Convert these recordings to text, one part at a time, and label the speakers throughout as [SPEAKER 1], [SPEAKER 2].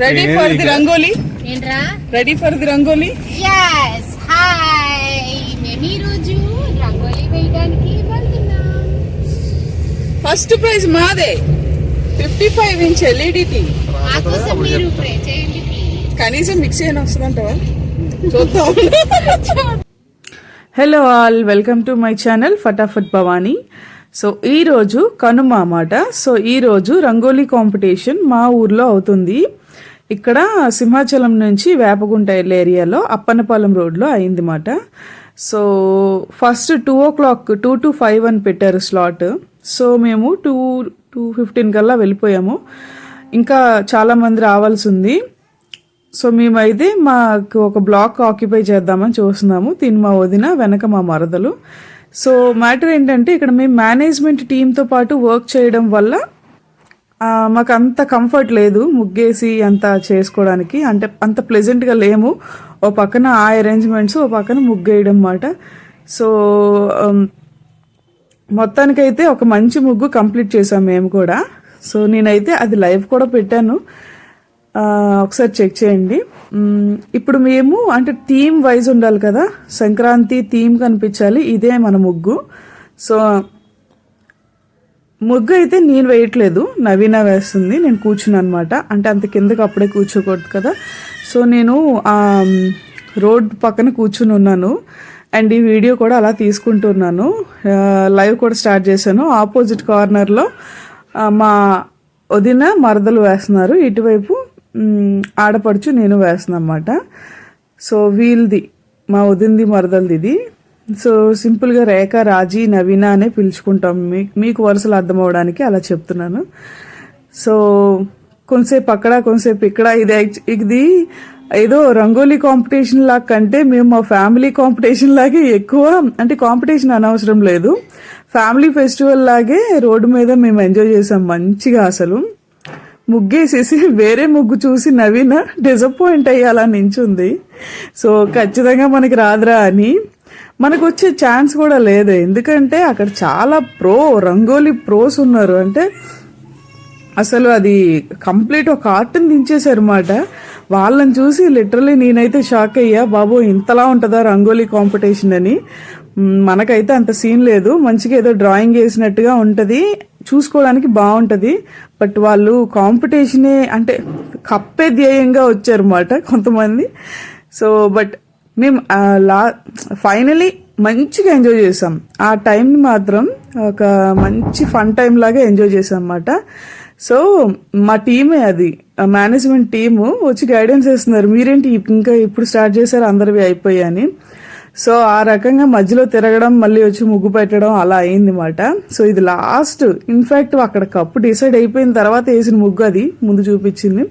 [SPEAKER 1] Ready for the rangoli ready for the rangoli
[SPEAKER 2] మేము ఈ రోజు రంగోలీ వేయడానికి వెళ్తున్నాం.
[SPEAKER 1] ఫస్ట్ ప్రైజ్ మాదే 55 ఇంచ్ LED టీవీ.
[SPEAKER 2] మీరు ప్రే చేయండి ప్లీజ్.
[SPEAKER 1] కనీసం మిక్సీ అయినా వస్తుందంటవా చూద్దాం. Hello all, welcome to my channel ఫటాఫట్ భవానీ. సో ఈరోజు కనుమ అన్నమాట. సో ఈరోజు రంగోలీ కాంపిటీషన్ మా ఊర్లో అవుతుంది. ఇక్కడ సింహాచలం నుంచి వేపగుంట ఏరియాలో అప్పన్నపాలెం రోడ్లో అయిందన్నమాట. సో ఫస్ట్ 2 o'clock 2 to 5 అని పెట్టారు స్లాట్. సో మేము 2:15 కల్లా వెళ్ళిపోయాము. ఇంకా చాలా మంది రావాల్సి ఉంది. సో మేమైతే మాకు ఒక బ్లాక్ ఆక్యుపై చేద్దామని చూస్తున్నాము. తిని మా వదిన, వెనక మా మరదలు. సో మ్యాటర్ ఏంటంటే ఇక్కడ మేము మేనేజ్మెంట్ టీంతో పాటు వర్క్ చేయడం వల్ల మాకు అంత కంఫర్ట్ లేదు ముగ్గేసి అంత చేసుకోవడానికి. అంటే అంత ప్లెజెంట్గా లేము. ఓ పక్కన ఆ అరేంజ్మెంట్స్, ఓ పక్కన ముగ్గేయడం అన్నమాట. సో మొత్తానికైతే ఒక మంచి ముగ్గు కంప్లీట్ చేసాం మేము కూడా. సో నేనైతే అది లైవ్ కూడా పెట్టాను, ఒకసారి చెక్ చేయండి. ఇప్పుడు మేము అంటే థీమ్ వైజ్ ఉండాలి కదా, సంక్రాంతి థీమ్ కనిపించాలి. ఇదే మన ముగ్గు. సో ముగ్గు అయితే నేను వేయట్లేదు, నవీన వేస్తుంది. నేను కూర్చున్నాను అనమాట. అంటే అంత కిందకి అప్పుడే కూర్చోకూడదు కదా. సో నేను రోడ్ పక్కన కూర్చుని ఉన్నాను. అండ్ ఈ వీడియో కూడా అలా తీసుకుంటున్నాను. లైవ్ కూడా స్టార్ట్ చేశాను. ఆపోజిట్ కార్నర్లో మా వదిన, మరదలు వేస్తున్నారు. ఇటువైపు ఆడపడుచు, నేను వేస్తున్నాను అన్నమాట. సో వీళ్ళది మా వదినది, మరదలది ఇది. సో సింపుల్గా రేఖ, రాజీ, నవీన అనే పిలుచుకుంటాం. మీకు వరుసలు అర్థం అవడానికి అలా చెప్తున్నాను. సో కొంతసేపు అక్కడ, కొంతసేపు ఇక్కడ. ఇది ఏదో రంగోలీ కాంపిటీషన్ లాగా కంటే మేము మా ఫ్యామిలీ కాంపిటీషన్ లాగే ఎక్కువ, అంటే కాంపిటీషన్ అనవసరం లేదు, ఫ్యామిలీ ఫెస్టివల్ లాగే రోడ్డు మీద మేము ఎంజాయ్ చేసాం మంచిగా. అసలు ముగ్గేసేసి వేరే ముగ్గు చూసి నవీన డిసప్పాయింట్ అయ్యేలా నించుంది. సో ఖచ్చితంగా మనకి రాదురా అని. మనకు వచ్చే ఛాన్స్ కూడా లేదు, ఎందుకంటే అక్కడ చాలా రంగోలీ ప్రోస్ ఉన్నారు. అంటే అసలు అది కంప్లీట్ ఒక ఆర్ట్ని దించేశారు అన్నమాట. వాళ్ళని చూసి లిటరలీ నేనైతే షాక్ అయ్యా, బాబు ఇంతలా ఉంటుందా రంగోలీ కాంపిటీషన్ అని. మనకైతే అంత సీన్ లేదు, మంచిగా ఏదో డ్రాయింగ్ వేసినట్టుగా ఉంటుంది, చూసుకోవడానికి బాగుంటుంది. బట్ వాళ్ళు కాంపిటీషనే అంటే కప్పే ధ్యేయంగా వచ్చారన్నమాట కొంతమంది. సో బట్ మేము ఫైనలీ మంచిగా ఎంజాయ్ చేసాం. ఆ టైంని మాత్రం ఒక మంచి ఫన్ టైం లాగా ఎంజాయ్ చేసాం అన్నమాట. సో మా టీమే, అది మేనేజ్మెంట్ టీము వచ్చి గైడెన్స్ చేస్తున్నారు, మీరేంటి ఇంకా ఇప్పుడు స్టార్ట్ చేశారు అందరివి అయిపోయాయని. సో ఆ రకంగా మధ్యలో తిరగడం, మళ్ళీ వచ్చి ముగ్గు పెట్టడం అలా అయింది మాట. సో ఇది లాస్ట్, ఇన్ఫాక్ట్ అక్కడ కప్పు డిసైడ్ అయిపోయిన తర్వాత వేసిన ముగ్గు, అది ముందు చూపించింది.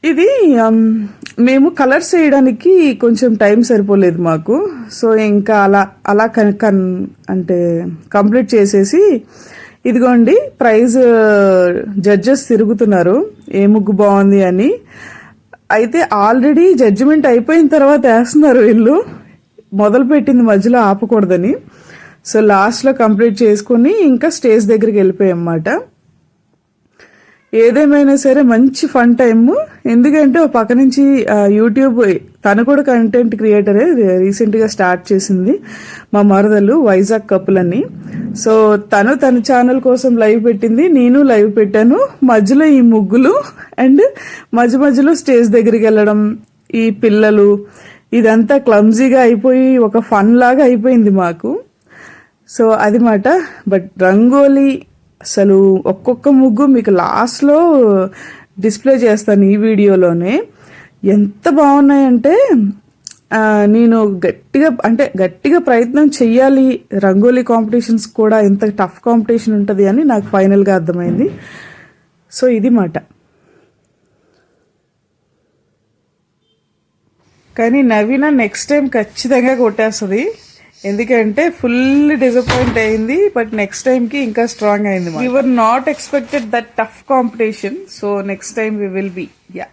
[SPEAKER 1] ఇది మేము కలర్స్ వేయడానికి కొంచెం టైం సరిపోలేదు మాకు. సో ఇంకా అలా అంటే కంప్లీట్ చేసేసి ఇదిగోండి ప్రైజ్ జడ్జెస్ తిరుగుతున్నారు ఏ ముగ్గు బాగుంది అని. అయితే ఆల్రెడీ జడ్జిమెంట్ అయిపోయిన తర్వాత వేస్తున్నారు వీళ్ళు, మొదలు పెట్టింది మధ్యలో ఆపకూడదని. సో లాస్ట్లో కంప్లీట్ చేసుకుని ఇంకా స్టేజ్ దగ్గరికి వెళ్ళిపోయాం అన్నమాట. ఏదేమైనా సరే మంచి ఫన్ టైమ్. ఎందుకంటే ఒక పక్క నుంచి యూట్యూబ్, తను కూడా కంటెంట్ క్రియేటరే, రీసెంట్గా స్టార్ట్ చేసింది మా మరదలు, వైజాగ్ కపుల్ అని. సో తన ఛానల్ కోసం లైవ్ పెట్టింది, నేను లైవ్ పెట్టాను. మధ్యలో ఈ ముగ్గులు అండ్ మధ్యలో స్టేజ్ దగ్గరికి వెళ్ళడం, ఈ పిల్లలు, ఇదంతా క్లమ్జీగా అయిపోయి ఒక ఫన్ లాగా అయిపోయింది మాకు. సో అది మాట. బట్ రంగోలీ అసలు ఒక్కొక్క ముగ్గు మీకు లాస్ట్లో డిస్ప్లే చేస్తాను ఈ వీడియోలోనే. ఎంత బాగున్నాయంటే నేను గట్టిగా ప్రయత్నం చెయ్యాలి, రంగోలీ కాంపిటీషన్స్ కూడా ఎంత టఫ్ కాంపిటీషన్ ఉంటుంది అని నాకు ఫైనల్గా అర్థమైంది. సో ఇది మాట. కానీ నవీన నెక్స్ట్ టైం ఖచ్చితంగా కొట్టేస్తుంది, ఎందుకంటే ఫుల్ డిసప్పాయింట్ అయింది. బట్ నెక్స్ట్ టైంకి ఇంకా స్ట్రాంగ్ అయింది. We were not expected that tough competition. So next time we will be. Yeah.